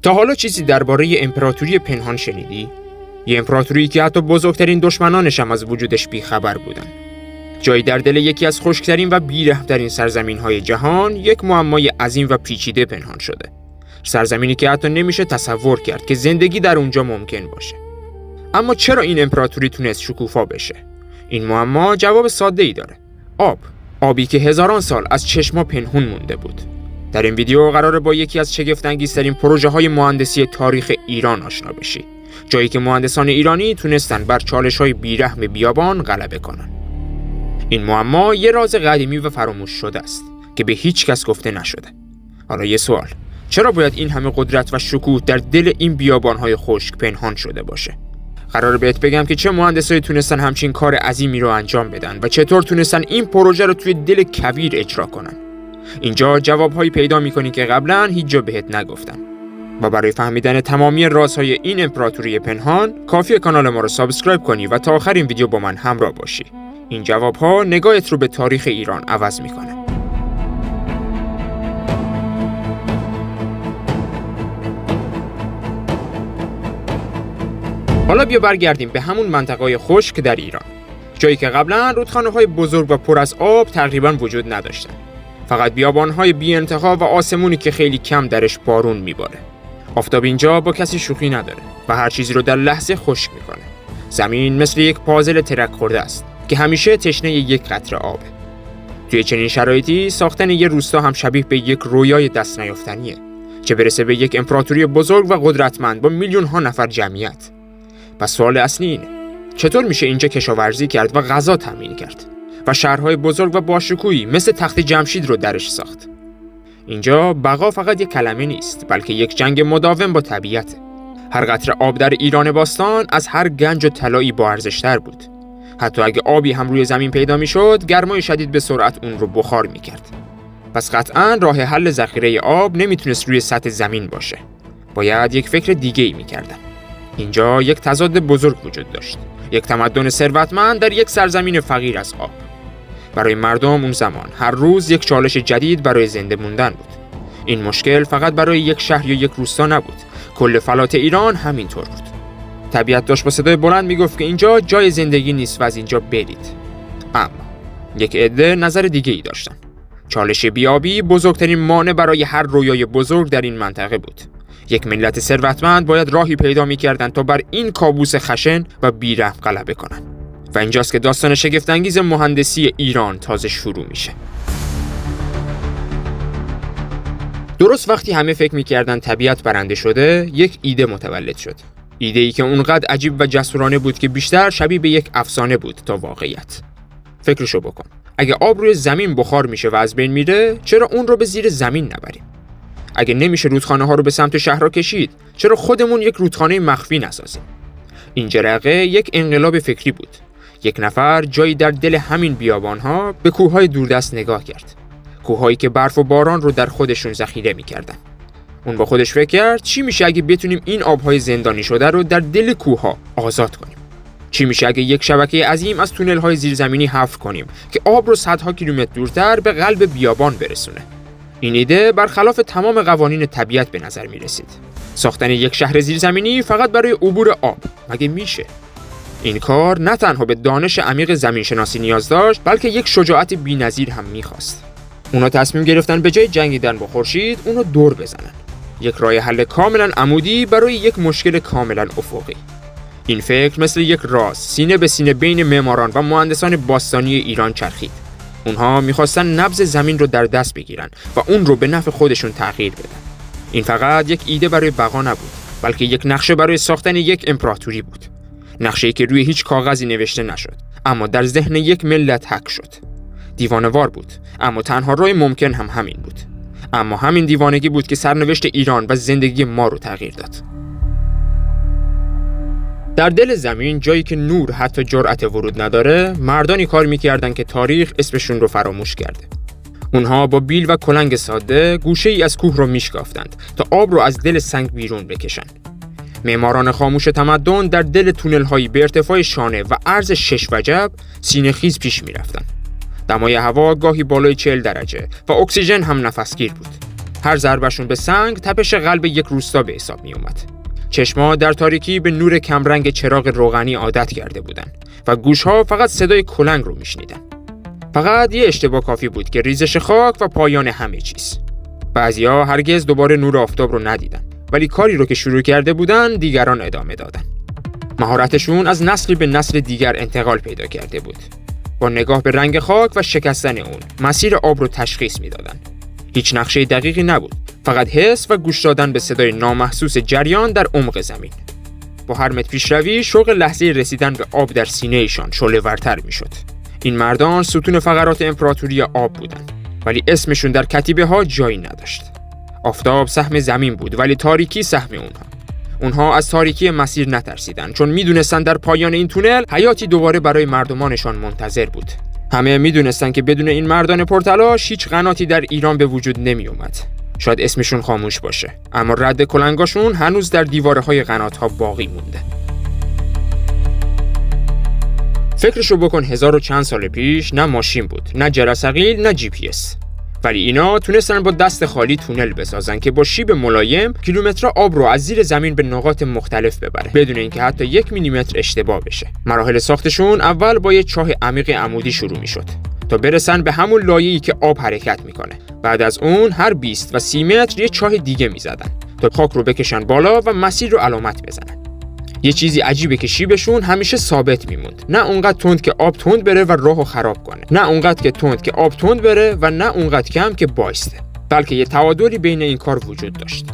تا حالا چیزی درباره امپراتوری پنهان شنیدی؟ یه امپراتوری که حتی بزرگترین دشمنانش هم از وجودش بیخبر بودن. جایی در دل یکی از خشکترین و بی‌رحم‌ترین سرزمین‌های جهان یک معمای عظیم و پیچیده پنهان شده. سرزمینی که حتی نمیشه تصور کرد که زندگی در اونجا ممکن باشه. اما چرا این امپراتوری تونست شکوفا بشه؟ این معما جواب ساده‌ای داره. آبی که هزاران سال از چشما پنهون مونده بود. در این ویدیو قراره با یکی از شگفت‌انگیزترین پروژه‌های مهندسی تاریخ ایران آشنا بشی. جایی که مهندسان ایرانی تونستن بر چالش‌های بیرحم بیابان غلبه کنن. این معما یه راز قدیمی و فراموش شده است که به هیچ کس گفته نشده. حالا یه سوال، چرا باید این همه قدرت و شکوه در دل این بیابان‌های خشک پنهان شده باشه؟ قراره بهت بگم که چه مهندسایی تونستن همچین کار عظیمی رو انجام بدن و چطور تونستن این پروژه رو توی دل کویر اجرا کنن. اینجا جوابهایی پیدا می‌کنی که قبلا هیچ جا بهت نگفتن. و برای فهمیدن تمامی رازهای این امپراتوری پنهان، کافیه کانال ما رو سابسکرایب کنی و تا آخر این ویدیو با من همراه باشی. این جوابها نگاهت رو به تاریخ ایران عوض می‌کنه. حالا بیا برگردیم به همون منطقه‌های خشک در ایران. جایی که قبلا رودخانه‌های بزرگ و پر از آب تقریباً وجود نداشتن. فقط بیابان‌های بی‌انتها و آسمونی که خیلی کم درش بارون میباره. آفتاب اینجا با کسی شوخی نداره و هر چیزی رو در لحظه خشک میکنه. زمین مثل یک پازل ترک خورده است که همیشه تشنه یک قطره آبه. توی چنین شرایطی ساختن یک روستا هم شبیه به یک رویای دست نیافتنیه، چه برسه به یک امپراتوری بزرگ و قدرتمند با میلیون‌ها نفر جمعیت. پس سوال اصلی اینه: چطور میشه اینجا کشاورزی کرد و غذا تامین کرد و شهرهای بزرگ و باشکوهی مثل تخت جمشید رو درش ساخت؟ اینجا بقا فقط یک کلمه نیست، بلکه یک جنگ مداوم با طبیعته. هر قطره آب در ایران باستان از هر گنج و طلایی با ارزش‌تر بود. حتی اگه آبی هم روی زمین پیدا میشد، گرمای شدید به سرعت اون رو بخار میکرد. پس قطعاً راه حل ذخیره آب نمیتونست روی سطح زمین باشه. باید یک فکر دیگه‌ای میکردن. اینجا یک تضاد بزرگ وجود داشت. یک تمدن ثروتمند در یک سرزمین فقیر از آب. برای مردم اون زمان هر روز یک چالش جدید برای زنده موندن بود. این مشکل فقط برای یک شهر یا یک روستا نبود. کل فلات ایران همینطور بود. طبیعت داشت با صدای بلند میگفت که اینجا جای زندگی نیست و از اینجا برید. اما یک عده نظر دیگه ای داشتن. چالش بیابی بزرگترین مانع برای هر رویای بزرگ در این منطقه بود. یک ملت ثروتمند باید راهی پیدا می‌کردند تا بر این کابوس خشن و بیرحم غلبه کنند. و اینجاست که داستان شگفت‌انگیز مهندسی ایران تازه شروع میشه. درست وقتی همه فکر می‌کردن طبیعت برنده شده، یک ایده متولد شد. ایده‌ای که اونقدر عجیب و جسورانه بود که بیشتر شبیه به یک افسانه بود تا واقعیت. فکرشو بکن. اگه آب روی زمین بخار میشه و از بین میره، چرا اون رو به زیر زمین نبریم؟ اگه نمیشه رودخانه ها رو به سمت شهرها کشید، چرا خودمون یک رودخانه مخفی نسازیم؟ این جرقه یک انقلاب فکری بود. یک نفر جایی در دل همین بیابان ها به کوههای دوردست نگاه کرد. کوههایی که برف و باران رو در خودشون ذخیره می‌کردن. اون با خودش فکر کرد چی میشه اگه بتونیم این آبهای زندانی شده رو در دل کوهها آزاد کنیم؟ چی میشه اگه یک شبکه عظیم از تونل‌های زیرزمینی حفر کنیم که آب رو صدها کیلومتر دورتر به قلب بیابان برسونه؟ این ایده برخلاف تمام قوانین طبیعت به نظر می رسید. ساختن یک شهر زیرزمینی فقط برای عبور آب مگه میشه؟ این کار نه تنها به دانش عمیق زمینشناسی نیاز داشت، بلکه یک شجاعت بی‌نظیر هم می‌خواست. اونا تصمیم گرفتن به جای جنگیدن با خورشید، اونو دور بزنن. یک راه حل کاملا عمودی برای یک مشکل کاملا افقی. این فکر مثل یک راز سینه به سینه بین معماران و مهندسان باستانی ایران چرخید. اونها می‌خواستن نبض زمین رو در دست بگیرن و اون رو به نفع خودشون تغییر بدن. این فقط یک ایده برای بقا نبود، بلکه یک نقشه برای ساختن یک امپراتوری بود. نقشه‌ای که روی هیچ کاغذی نوشته نشد، اما در ذهن یک ملت حک شد. دیوانه‌وار بود، اما تنها راه ممکن هم همین بود. اما همین دیوانگی بود که سرنوشت ایران و زندگی ما رو تغییر داد. در دل زمین، جایی که نور حتی جرأت ورود نداره، مردانی کار می‌کردن که تاریخ اسمشون رو فراموش کرده. اونها با بیل و کلنگ ساده گوشه‌ای از کوه رو میشکافتند تا آب رو از دل سنگ بیرون بکشن. معماران خاموش تمدن در دل تونل‌هایی به ارتفاع شانه و عرض 6 وجب سینه‌خیز پیش می‌رفتند. دمای هوا گاهی بالای 40 درجه و اکسیژن هم نفسگیر بود. هر ضربشون به سنگ تپش قلب یک روستا به حساب می اومد. چشما در تاریکی به نور کمرنگ چراغ روغنی عادت کرده بودن و گوشها فقط صدای کلنگ رو میشنیدن. فقط یه اشتباه کافی بود که ریزش خاک و پایان همه چیز. بعضیا هرگز دوباره نور آفتاب رو ندیدن، ولی کاری رو که شروع کرده بودن دیگران ادامه دادن. مهارتشون از نسلی به نسل دیگر انتقال پیدا کرده بود. با نگاه به رنگ خاک و شکستن اون، مسیر آب رو تشخیص میدادن. هیچ نقشه دقیقی نبود، فقط حس و گوش دادن به صدای نامحسوس جریان در عمق زمین. با هر متر پیشروی، شوق لحظه رسیدن به آب در سینه‌شان شعله‌ورتر میشد. این مردان ستون فقرات امپراتوری آب بودند، ولی اسمشون در کتیبه ها جایی نداشت. آفتاب سهم زمین بود، ولی تاریکی سهم اونها از تاریکی مسیر نترسیدن، چون میدونستن در پایان این تونل حیاتی دوباره برای مردمانشان منتظر بود. همه میدونستن که بدون این مردان پرتلاش هیچ قناتی در ایران به وجود نمی اومد. شاید اسمشون خاموش باشه، اما رد کلنگاشون هنوز در دیوارهای قنات‌ها باقی مونده. فکرشو بکن 1000 و چند سال پیش نه ماشین بود، نه جرثقیل، نه GPS. ولی اینا تونستن با دست خالی تونل بسازن که با شیب ملایم کیلومترها آب رو از زیر زمین به نقاط مختلف ببره بدون اینکه حتی 1 میلیمتر اشتباه بشه. مراحل ساختشون اول با یه چاه عمیق عمودی شروع میشد تا برسن به همون لایه‌ای که آب حرکت میکنه. بعد از اون هر 20 و 30 متر یه چاه دیگه میزدن تا خاک رو بکشن بالا و مسیر رو علامت بزنن. یه چیزی عجیبه که شیبشون همیشه ثابت میموند، نه اونقدر تند که آب تند بره و راهو خراب کنه، نه اونقدر که تند که آب تند بره و نه اونقدر کم که بایسته، بلکه یه تعادلی بین این کار وجود داشت.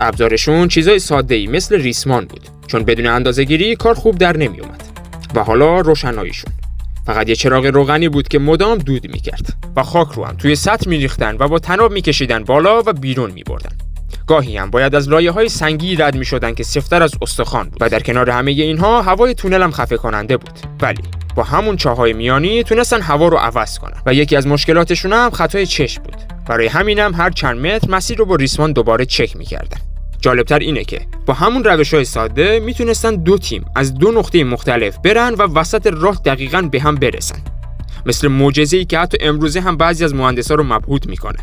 ابزارشون چیزای ساده‌ای مثل ریسمان بود، چون بدون اندازه‌گیری کار خوب در نمیومد. و حالا روشناییشون فقط یه چراغ روغنی بود که مدام دود میکرد و خاک رو هم توی سطل میریختن و با طناب میکشیدن بالا و بیرون میبردن. گاهی هم باید از لایه‌های سنگی رد می‌شدن که سفت‌تر از استخوان بود و در کنار همه اینها هوای تونل هم خفه کننده بود. ولی با همون چاه‌های میانی تونستن هوا رو عوض کنن و یکی از مشکلاتشون هم خطای چشم بود. برای همینم هر چند متر مسیر رو با ریسمان دوباره چک می‌کردن. جالبتر اینه که با همون روش‌های ساده میتونستن 2 تیم از 2 نقطه مختلف برن و وسط راه دقیقاً به هم برسن. مثل معجزه‌ای که حتی امروزه هم بعضی از مهندسا رو مبهوت می‌کنه.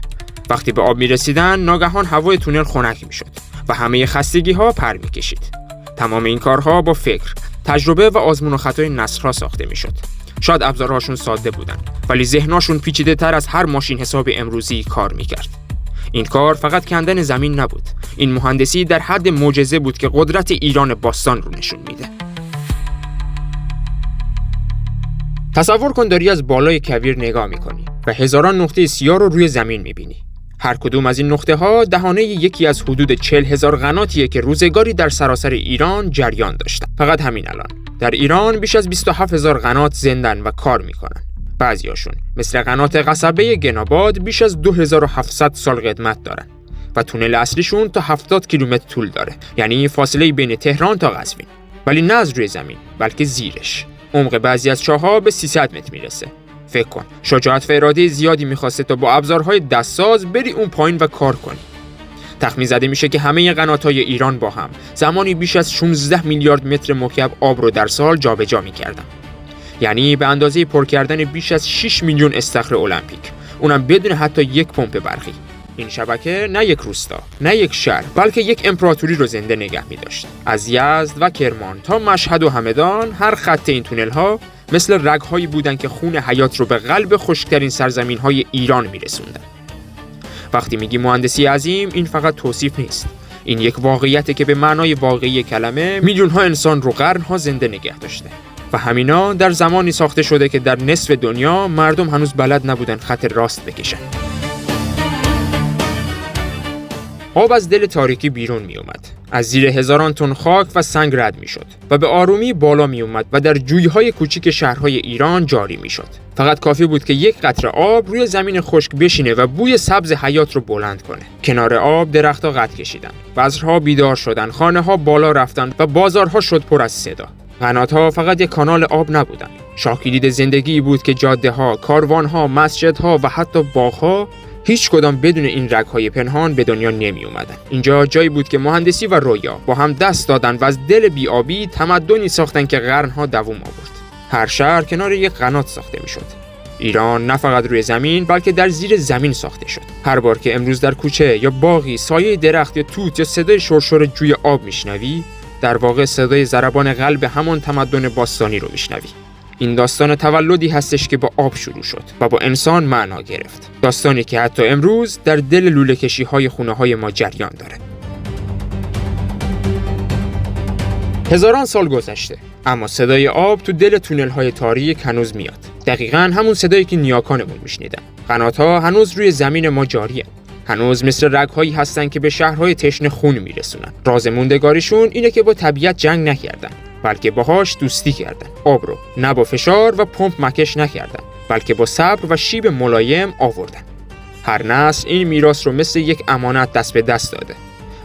وقتی به آب می‌رسیدن ناگهان هوای تونل خنک می‌شد و همه خستگی‌ها پر می‌کشید. تمام این کارها با فکر، تجربه و آزمون و خطای نسل‌ها ساخته می‌شد. شاید ابزارهاشون ساده بودن، ولی ذهناشون پیچیده‌تر از هر ماشین حساب امروزی کار می‌کرد. این کار فقط کندن زمین نبود. این مهندسی در حد معجزه بود که قدرت ایران باستان رو نشون میده. تصور کن داری از بالای کویر نگاه می‌کنی و هزاران نقطه سیاه رو روی زمین می‌بینی. هر کدوم از این نقطه ها دهانه یکی از حدود 40,000 قناتیه که روزگاری در سراسر ایران جریان داشتن. فقط همین الان در ایران بیش از 27,000 قنات زندن و کار میکنن. بعضیاشون مثل قنات قصبه گناباد بیش از 2700 سال قدمت دارن و تونل اصلیشون تا 70 کیلومتر طول داره، یعنی فاصله بین تهران تا قزوین. ولی نه از روی زمین، بلکه زیرش. عمق بعضی از چاه‌ها به 300 متر میرسه. فکر کن، شجاعت و اراده زیادی میخواسته تا با ابزارهای دستساز بری اون پایین و کار کنی. تخمین زده میشه که همه قنات‌های ایران با هم زمانی بیش از 16 میلیارد متر مکعب آب رو در سال جابجا میکردن. یعنی به اندازه پر کردن بیش از 6 میلیون استخر المپیک، اونم بدون حتی یک پمپ برقی. این شبکه نه یک روستا، نه یک شهر، بلکه یک امپراتوری رو زنده نگه می‌داشت. از یزد و کرمان تا مشهد و همدان، هر خط این تونل‌ها مثل رگ‌هایی بودن که خون حیات رو به قلب خشک‌ترین سرزمین‌های ایران می‌رسوندن. وقتی میگی مهندسی عظیم، این فقط توصیف نیست. این یک واقعیته که به معنای واقعی کلمه میلیون‌ها انسان رو قرن‌ها زنده نگه داشته. و همینا در زمانی ساخته شده که در نصف دنیا مردم هنوز بلد نبودن خط راست بکشن. آب از دل تاریکی بیرون می اومد. از زیر هزاران تن خاک و سنگ رد می شد و به آرومی بالا می اومد و در جویهای کوچیک شهرهای ایران جاری می شد. فقط کافی بود که یک قطره آب روی زمین خشک بشینه و بوی سبز حیات رو بلند کنه. کنار آب درختها قد کشیدن، بذرها بیدار شدن، خانه‌ها بالا رفتن و بازارها شد پر از صدا. قنات‌ها فقط یک کانال آب نبودن. شاهکلید زندگی بود که جاده‌ها، کاروان‌ها، مسجدها و حتی باغ‌ها هیچ کدام بدون این رگ‌های پنهان به دنیا نمی اومدن. اینجا جایی بود که مهندسی و رویا با هم دست دادن و از دل بی‌آبی تمدنی ساختن که قرن‌ها دوام آورد. هر شهر کنار یک قنات ساخته می‌شد. ایران نه فقط روی زمین بلکه در زیر زمین ساخته شد. هر بار که امروز در کوچه یا باغی سایه درخت یا توت یا صدای شرشر جوی آب میشنوی، در واقع صدای ضربان قلب همان تمدن باستانی رو میشنوی. این داستان تولدی هستش که با آب شروع شد و با انسان معنا گرفت. داستانی که حتی امروز در دل لوله‌کشی‌های خونه‌های ما جریان داره. هزاران سال گذشته، اما صدای آب تو دل تونل‌های تاریک هنوز میاد. دقیقاً همون صدایی که نیاکانمون میشنیدن. قنات‌ها هنوز روی زمین ما جاریه. هنوز مثل رگ‌هایی هستن که به شهرهای تشنه خون میرسونن. راز موندگاریشون اینه که با طبیعت جنگ نکردن، بلکه باهاش دوستی کردن. آب رو نه با فشار و پمپ مکش نکردن، بلکه با صبر و شیب ملایم آوردن. هر نسل این میراث رو مثل یک امانت دست به دست داده.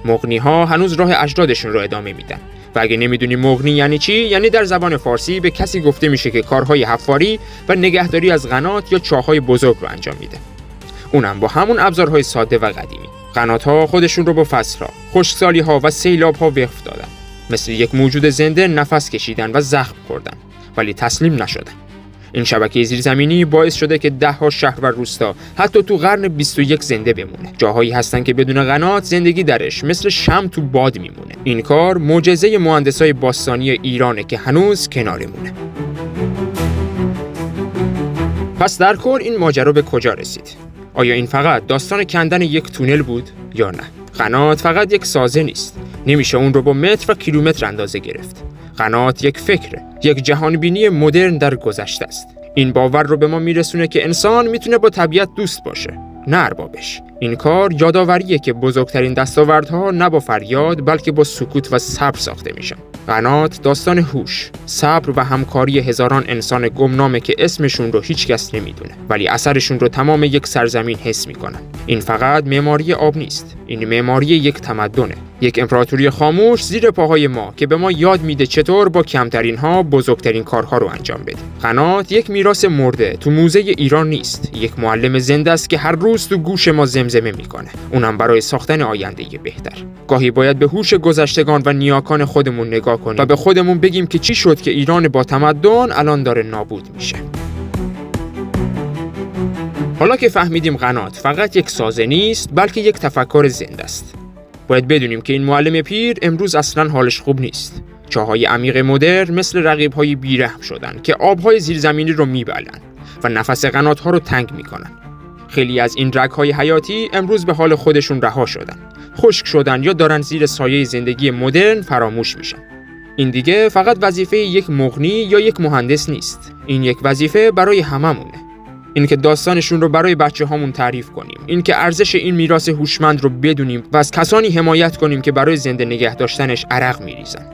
مغنی‌ها هنوز راه اجدادشون رو ادامه میدن. و اگه نمیدونی مغنی یعنی چی، یعنی در زبان فارسی به کسی گفته میشه که کارهای حفاری و نگهداری از قنات یا چاه‌های بزرگ رو انجام میده. اونم با همون ابزارهای ساده و قدیمی. قنات‌ها خودشون رو با فصل‌ها، خشکسالی‌ها و سیلاب‌ها وقف دادن. مثل یک موجود زنده نفس کشیدن و زخم خوردن، ولی تسلیم نشدن. این شبکه زیرزمینی باعث شده که ده‌ها شهر و روستا حتی تو قرن 21 زنده بمونه. جاهایی هستن که بدون قنات زندگی درش مثل شمع تو باد میمونه. این کار معجزه مهندسای باستانی ایرانه که هنوز کنارمونه. پس در کل این ماجرا به کجا رسید؟ آیا این فقط داستان کندن یک تونل بود یا نه؟ قنات فقط یک سازه نیست. نمیشه اون رو با متر و کیلومتر اندازه گرفت. قنات یک فکره، یک جهانبینی مدرن در گذشته است. این باور رو به ما میرسونه که انسان میتونه با طبیعت دوست باشه، نه اربابش. این کار یادآوریه که بزرگترین دستاوردها نه با فریاد بلکه با سکوت و صبر ساخته میشن. قنات داستان هوش، صبر و همکاری هزاران انسان گمنامه که اسمشون رو هیچ کس نمیدونه، ولی اثرشون رو تمام یک سرزمین حس میکنن. این فقط معماری آب نیست، این معماری یک تمدنه، یک امپراتوری خاموش زیر پاهای ما که به ما یاد میده چطور با کمترین ها بزرگترین کارها رو انجام بدیم. قنات یک میراث مرده تو موزه ایران نیست، یک معلم زنده است که هر روز تو گوش ما زمزمه میکنه، اونم برای ساختن آینده بهتر. گاهی باید به هوش گذشتگان و نیاکان خودمون نگاه کنیم و به خودمون بگیم که چی شد که ایران با تمدن الان داره نابود میشه. حالا که فهمیدیم قنات فقط یک سازه نیست بلکه یک تفکر زنده است، باید بدونیم که این معلم پیر امروز اصلاً حالش خوب نیست. چاهای عمیق مدرن مثل رقیب‌های بیرحم شدن که آب‌های زیرزمینی رو میبلن و نفس قنات‌ها رو تنگ میکنن. خیلی از این رگ‌های حیاتی امروز به حال خودشون رها شدن، خشک شدن یا دارن زیر سایه زندگی مدرن فراموش میشن. این دیگه فقط وظیفه یک مغنی یا یک مهندس نیست، این یک وظیفه برای هممونه. این که داستانشون رو برای بچه‌هامون تعریف کنیم، این که ارزش این میراث هوشمند رو بدونیم و از کسانی حمایت کنیم که برای زنده نگه داشتنش عرق میریزن.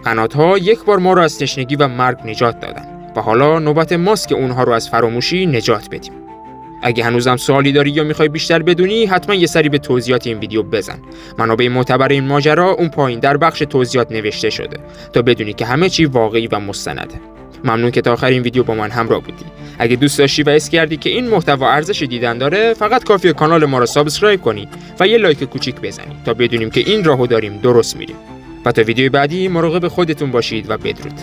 قنات‌ها یک بار ما رو از تشنگی و مرگ نجات دادن و حالا نوبت ماست که اونها رو از فراموشی نجات بدیم. اگه هنوزم سوالی داری یا میخوای بیشتر بدونی، حتما یه سری به توضیحات این ویدیو بزن. منابع معتبر این ماجرا اون پایین در بخش توضیحات نوشته شده تا بدونی که همه چی واقعی و مستنده. ممنون که تا آخر این ویدیو با من همراه بودی. اگه دوست داشتی و حس کردی که این محتوا ارزش دیدن داره، فقط کافیه کانال ما رو سابسکرایب کنی و یه لایک کوچیک بزنی تا بدونیم که این راهو داریم درست میریم. و تا ویدیو بعدی مراقب خودتون باشید و بدرود.